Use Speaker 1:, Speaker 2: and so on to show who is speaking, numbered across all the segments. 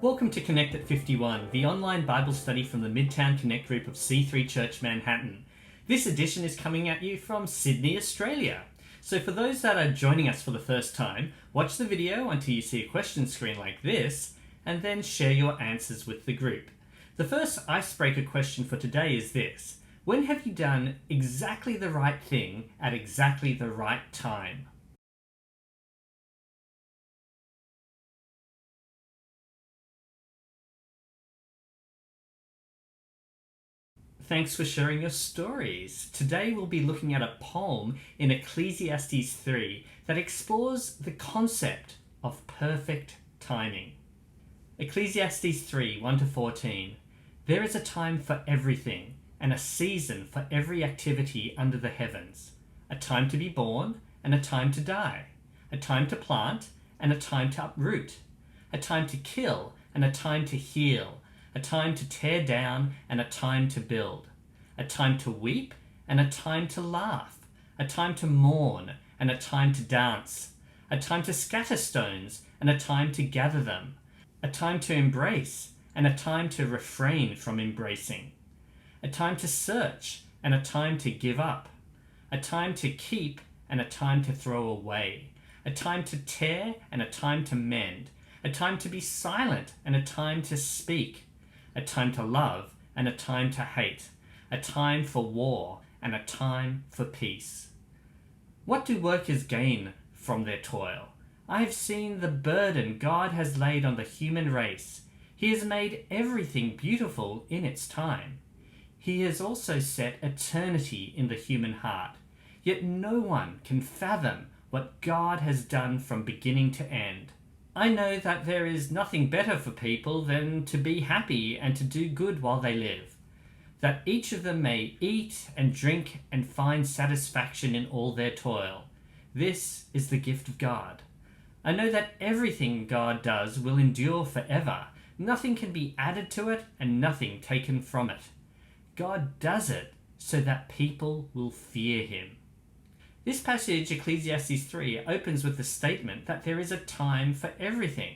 Speaker 1: Welcome to Connect at 51, the online Bible study from the Midtown Connect group of C3 Church Manhattan. This edition is coming at you from Sydney, Australia. So for those that are joining us for the first time, watch the video until you see a question screen like this, and then share your answers with the group. The first icebreaker question for today is this: when have you done exactly the right thing at exactly the right time? Thanks for sharing your stories. Today we'll be looking at a poem in Ecclesiastes 3 that explores the concept of perfect timing. Ecclesiastes 3, 1-14. There is a time for everything, and a season for every activity under the heavens. A time to be born, and a time to die. A time to plant, and a time to uproot. A time to kill, and a time to heal. A time to tear down, and a time to build. A time to weep, and a time to laugh. A time to mourn, and a time to dance. A time to scatter stones, and a time to gather them. A time to embrace, and a time to refrain from embracing. A time to search, and a time to give up. A time to keep, and a time to throw away. A time to tear, and a time to mend. A time to be silent, and a time to speak. A time to love, and a time to hate. A time for war, and a time for peace. What do workers gain from their toil? I have seen the burden God has laid on the human race. He has made everything beautiful in its time. He has also set eternity in the human heart. Yet no one can fathom what God has done from beginning to end. I know that there is nothing better for people than to be happy and to do good while they live, that each of them may eat and drink and find satisfaction in all their toil. This is the gift of God. I know that everything God does will endure forever. Nothing can be added to it and nothing taken from it. God does it so that people will fear him. This passage, Ecclesiastes 3, opens with the statement that there is a time for everything.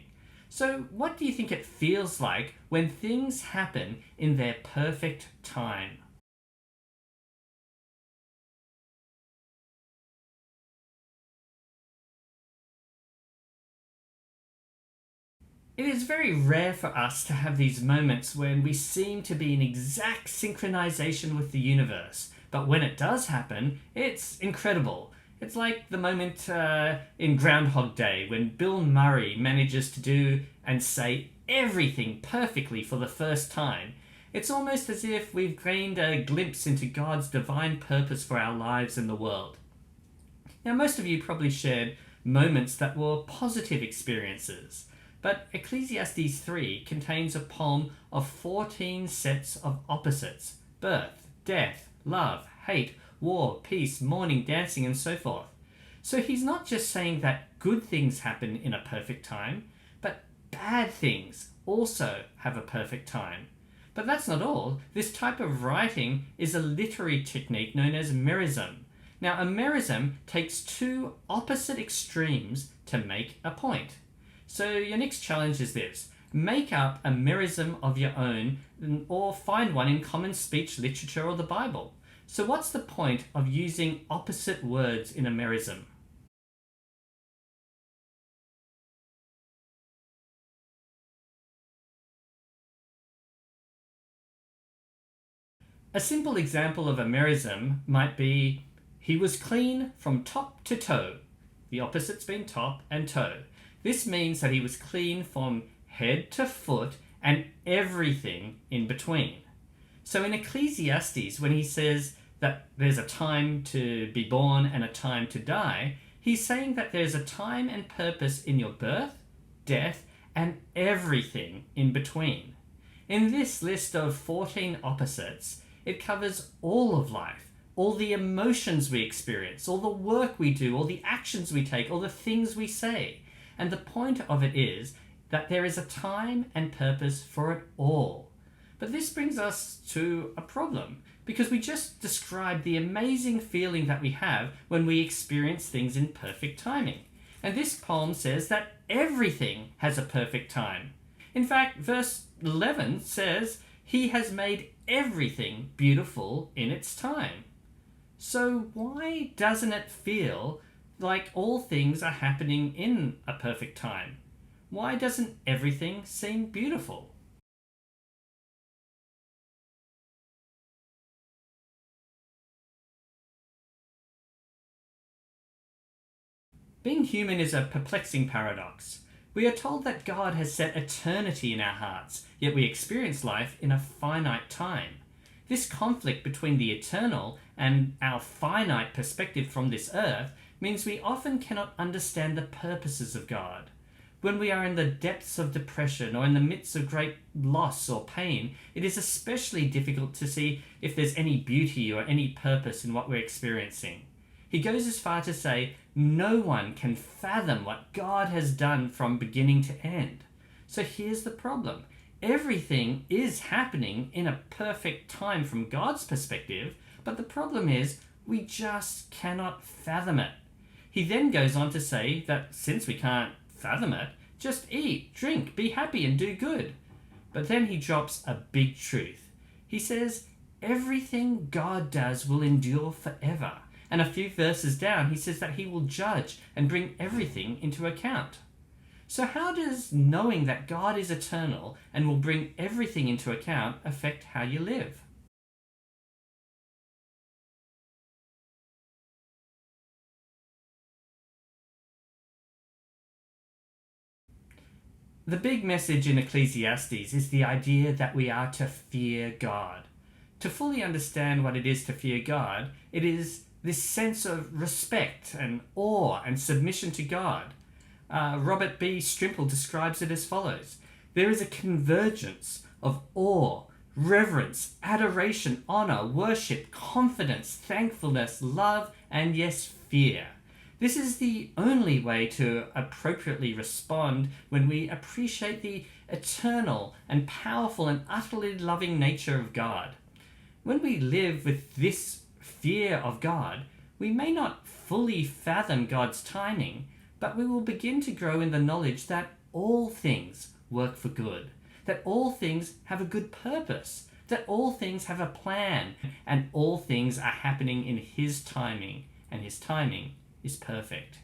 Speaker 1: So what do you think it feels like when things happen in their perfect time? It is very rare for us to have these moments when we seem to be in exact synchronization with the universe. But when it does happen, it's incredible. It's like the moment in Groundhog Day when Bill Murray manages to do and say everything perfectly for the first time. It's almost as if we've gained a glimpse into God's divine purpose for our lives and the world. Now, most of you probably shared moments that were positive experiences. But Ecclesiastes 3 contains a poem of 14 sets of opposites: birth, death, love, hate, war, peace, mourning, dancing, and so forth. So he's not just saying that good things happen in a perfect time, but bad things also have a perfect time. But that's not all. This type of writing is a literary technique known as Merism. Now, a Merism takes two opposite extremes to make a point. So your next challenge is this: make up a Merism of your own, or find one in common speech literature or the Bible. So what's the point of using opposite words in a Merism? A simple example of a Merism might be, he was clean from top to toe. The opposite's been top and toe. This means that he was clean from head to foot and everything in between. So in Ecclesiastes, when he says that there's a time to be born and a time to die, he's saying that there's a time and purpose in your birth, death, and everything in between. In this list of 14 opposites, it covers all of life, all the emotions we experience, all the work we do, all the actions we take, all the things we say. And the point of it is that there is a time and purpose for it all. But this brings us to a problem, because we just described the amazing feeling that we have when we experience things in perfect timing. And this poem says that everything has a perfect time. In fact, verse 11 says, He has made everything beautiful in its time. So why doesn't it feel like all things are happening in a perfect time? Why doesn't everything seem beautiful? Being human is a perplexing paradox. We are told that God has set eternity in our hearts, yet we experience life in a finite time. This conflict between the eternal and our finite perspective from this earth means we often cannot understand the purposes of God. When we are in the depths of depression or in the midst of great loss or pain, it is especially difficult to see if there's any beauty or any purpose in what we're experiencing. He goes as far to say, no one can fathom what God has done from beginning to end. So here's the problem. Everything is happening in a perfect time from God's perspective, but the problem is we just cannot fathom it. He then goes on to say that since we can't fathom it, just eat, drink, be happy and do good. But then he drops a big truth. He says, everything God does will endure forever. And a few verses down, he says that he will judge and bring everything into account. So how does knowing that God is eternal and will bring everything into account affect how you live? The big message in Ecclesiastes is the idea that we are to fear God. To fully understand what it is to fear God, it is this sense of respect and awe and submission to God. Robert B. Strimple describes it as follows. There is a convergence of awe, reverence, adoration, honor, worship, confidence, thankfulness, love, and yes, fear. This is the only way to appropriately respond when we appreciate the eternal and powerful and utterly loving nature of God. When we live with this fear of God, we may not fully fathom God's timing, but we will begin to grow in the knowledge that all things work for good, that all things have a good purpose, that all things have a plan, and all things are happening in His timing, and His timing is perfect.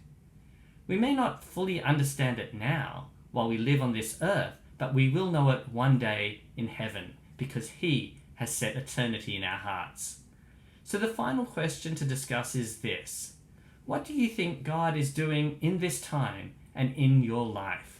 Speaker 1: We may not fully understand it now while we live on this earth, but we will know it one day in heaven because He has set eternity in our hearts. So the final question to discuss is this. What do you think God is doing in this time and in your life?